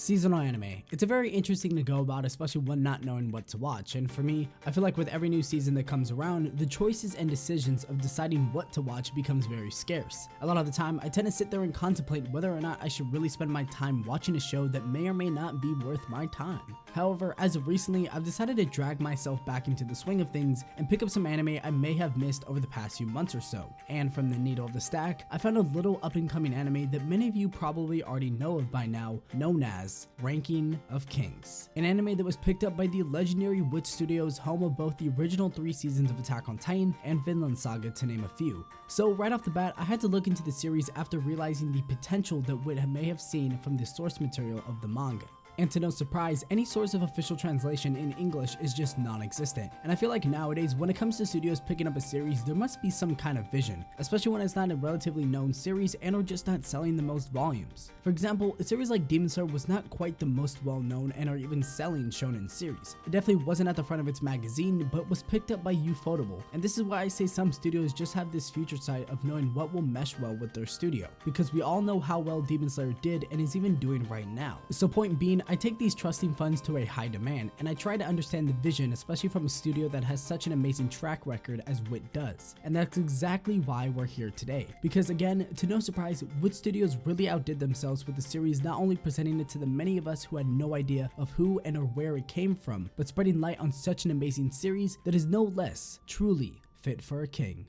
Seasonal anime. It's a very interesting to go about, especially when not knowing what to watch, and for me, I feel like with every new season that comes around, the choices and decisions of deciding what to watch becomes very scarce. A lot of the time, I tend to sit there and contemplate whether or not I should really spend my time watching a show that may or may not be worth my time. However, as of recently, I've decided to drag myself back into the swing of things and pick up some anime I may have missed over the past few months or so. And from the needle of the stack, I found a little up-and-coming anime that many of you probably already know of by now, known as Ranking of Kings. An anime that was picked up by the legendary Wit Studios, home of both the original 3 seasons of Attack on Titan and Vinland Saga, to name a few. So right off the bat, I had to look into the series after realizing the potential that Wit may have seen from the source material of the manga. And to no surprise, any source of official translation in English is just non-existent. And I feel like nowadays, when it comes to studios picking up a series, there must be some kind of vision, especially when it's not a relatively known series and or just not selling the most volumes. For example, a series like Demon Slayer was not quite the most well-known and or even selling shonen series. It definitely wasn't at the front of its magazine, but was picked up by Ufotable. And this is why I say some studios just have this future sight of knowing what will mesh well with their studio, because we all know how well Demon Slayer did and is even doing right now. So point being, I take these trusting funds to a high demand, and I try to understand the vision, especially from a studio that has such an amazing track record as Wit does. And that's exactly why we're here today. Because again, to no surprise, Wit Studios really outdid themselves with the series, not only presenting it to the many of us who had no idea of who and or where it came from, but spreading light on such an amazing series that is no less truly fit for a king.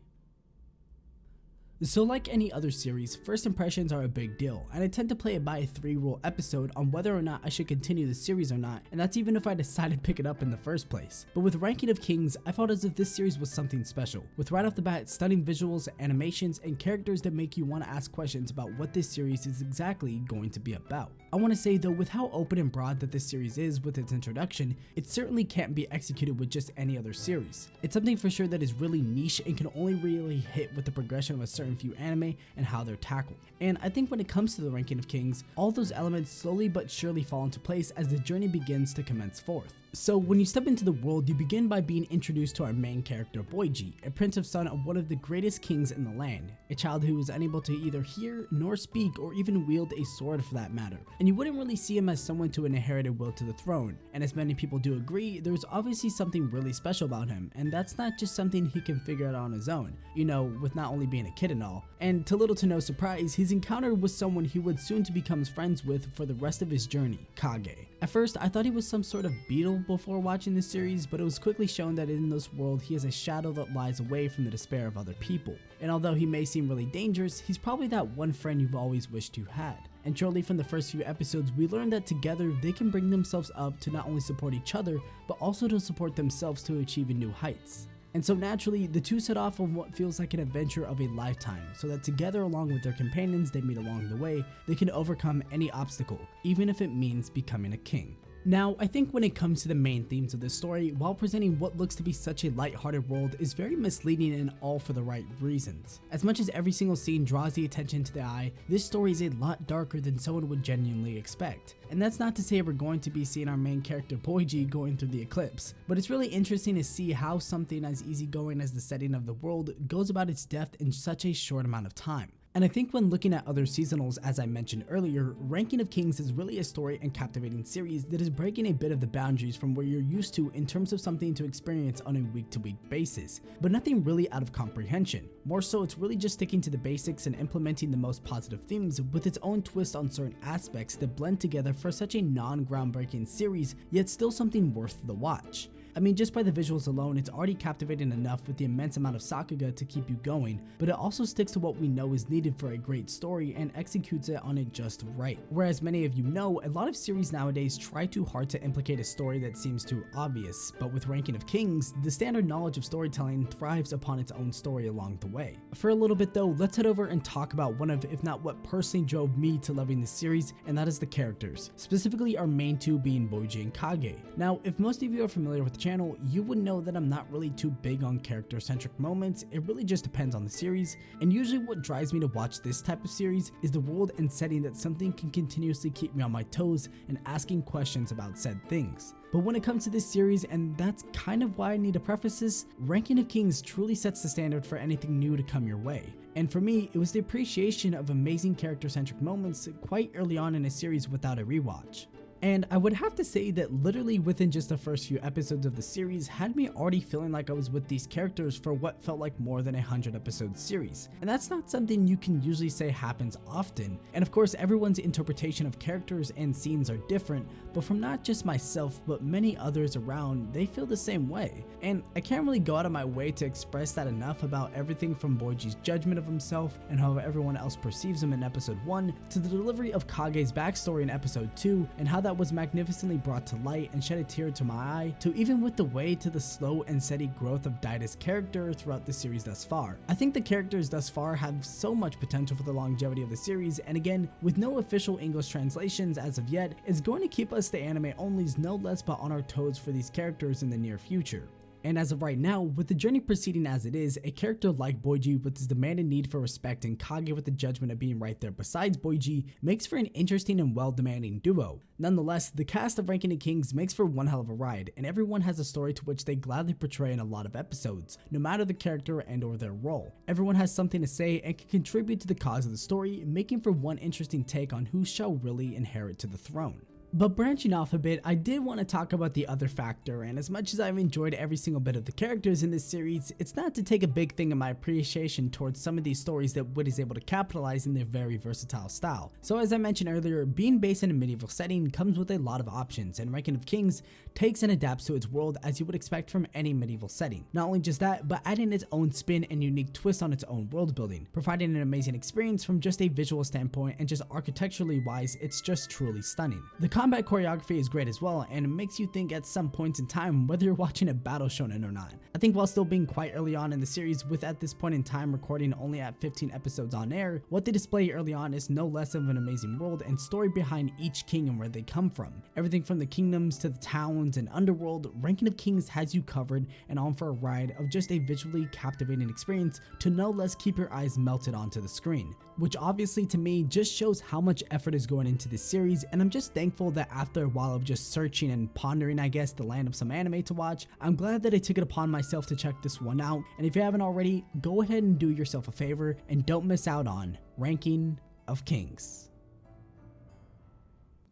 So like any other series, first impressions are a big deal, and I tend to play it by a 3-rule episode on whether or not I should continue the series or not, and that's even if I decided to pick it up in the first place. But with Ranking of Kings, I felt as if this series was something special, with right off the bat stunning visuals, animations, and characters that make you want to ask questions about what this series is exactly going to be about. I want to say though, with how open and broad that this series is with its introduction, it certainly can't be executed with just any other series. It's something for sure that is really niche and can only really hit with the progression of a certain few anime and how they're tackled. And I think when it comes to the Ranking of Kings, all those elements slowly but surely fall into place as the journey begins to commence forth. So when you step into the world, you begin by being introduced to our main character, Boiji, a prince son of one of the greatest kings in the land, a child who is unable to either hear nor speak or even wield a sword for that matter. And you wouldn't really see him as someone to an inherited will to the throne, and as many people do agree, there's obviously something really special about him, and that's not just something he can figure out on his own, you know, with not only being a kid and all. And to little to no surprise, his encounter with someone he would soon to become friends with for the rest of his journey, Kage. At first, I thought he was some sort of beetle before watching this series, but it was quickly shown that in this world he has a shadow that lies away from the despair of other people. And although he may seem really dangerous, he's probably that one friend you've always wished you had. And shortly from the first few episodes, we learned that together they can bring themselves up to not only support each other, but also to support themselves to achieve new heights. And so naturally, the two set off on what feels like an adventure of a lifetime, so that together along with their companions they meet along the way, they can overcome any obstacle, even if it means becoming a king. Now, I think when it comes to the main themes of this story, while presenting what looks to be such a light-hearted world, is very misleading and all for the right reasons. As much as every single scene draws the attention to the eye, this story is a lot darker than someone would genuinely expect. And that's not to say we're going to be seeing our main character Boiji going through the eclipse, but it's really interesting to see how something as easygoing as the setting of the world goes about its depth in such a short amount of time. And I think when looking at other seasonals, as I mentioned earlier, Ranking of Kings is really a story and captivating series that is breaking a bit of the boundaries from where you're used to in terms of something to experience on a week-to-week basis, but nothing really out of comprehension. More so, it's really just sticking to the basics and implementing the most positive themes with its own twist on certain aspects that blend together for such a non-groundbreaking series, yet still something worth the watch. I mean, just by the visuals alone, it's already captivating enough with the immense amount of sakuga to keep you going, but it also sticks to what we know is needed for a great story and executes it on it just right. Whereas many of you know, a lot of series nowadays try too hard to implicate a story that seems too obvious, but with Ranking of Kings, the standard knowledge of storytelling thrives upon its own story along the way. For a little bit though, let's head over and talk about one of, if not what personally drove me to loving this series, and that is the characters, specifically our main two being Boiji and Kage. Now, if most of you are familiar with the channel, you would know that I'm not really too big on character-centric moments. It really just depends on the series, and usually what drives me to watch this type of series is the world and setting that something can continuously keep me on my toes and asking questions about said things. But when it comes to this series, and that's kind of why I need to preface this, Ranking of Kings truly sets the standard for anything new to come your way. And for me, it was the appreciation of amazing character-centric moments quite early on in a series without a rewatch. And I would have to say that literally within just the first few episodes of the series had me already feeling like I was with these characters for what felt like more than a 100 episode series. And that's not something you can usually say happens often. And of course, everyone's interpretation of characters and scenes are different, but from not just myself, but many others around, they feel the same way. And I can't really go out of my way to express that enough about everything from Boiji's judgment of himself and how everyone else perceives him in episode 1, to the delivery of Kage's backstory in episode 2, and how that was magnificently brought to light and shed a tear to my eye, to even with the way to the slow and steady growth of Daida's character throughout the series thus far. I think the characters thus far have so much potential for the longevity of the series, and again, with no official English translations as of yet, it's going to keep us, the anime onlys, no less but on our toes for these characters in the near future. And as of right now, with the journey proceeding as it is, a character like Boiji with his demanded need for respect and Kage with the judgment of being right there besides Boiji makes for an interesting and well-demanding duo. Nonetheless, the cast of Ranking of Kings makes for one hell of a ride, and everyone has a story to which they gladly portray in a lot of episodes, no matter the character and or their role. Everyone has something to say and can contribute to the cause of the story, making for one interesting take on who shall really inherit to the throne. But branching off a bit, I did want to talk about the other factor, and as much as I've enjoyed every single bit of the characters in this series, it's not to take a big thing in my appreciation towards some of these stories that Wood is able to capitalize in their very versatile style. So as I mentioned earlier, being based in a medieval setting comes with a lot of options, and Ranking of Kings takes and adapts to its world as you would expect from any medieval setting. Not only just that, but adding its own spin and unique twist on its own world building, providing an amazing experience from just a visual standpoint, and just architecturally wise, it's just truly stunning. The combat choreography is great as well, and it makes you think at some points in time whether you're watching a battle shonen or not. I think while still being quite early on in the series, with at this point in time recording only at 15 episodes on air, what they display early on is no less of an amazing world and story behind each king and where they come from. Everything from the kingdoms to the towns and underworld, Ranking of Kings has you covered and on for a ride of just a visually captivating experience to no less keep your eyes melted onto the screen, which obviously to me just shows how much effort is going into this series. And I'm just thankful that after a while of just searching and pondering, I guess, the land of some anime to watch, I'm glad that I took it upon myself to check this one out. And if you haven't already, go ahead and do yourself a favor and don't miss out on Ranking of Kings.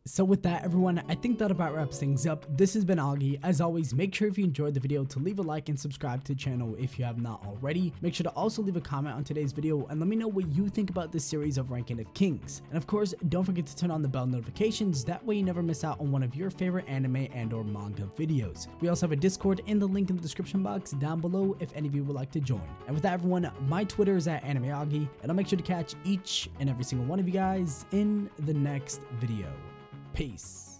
So with that, everyone, I think that about wraps things up. This has been Augie. As always, make sure if you enjoyed the video to leave a like and subscribe to the channel if you have not already. Make sure to also leave a comment on today's video and let me know what you think about this series of Ranking of Kings. And of course, don't forget to turn on the bell notifications, that way you never miss out on one of your favorite anime and or manga videos. We also have a Discord in the link in the description box down below if any of you would like to join. And with that, everyone, my Twitter is at AnimeAugie, and I'll make sure to catch each and every single one of you guys in the next video. Peace.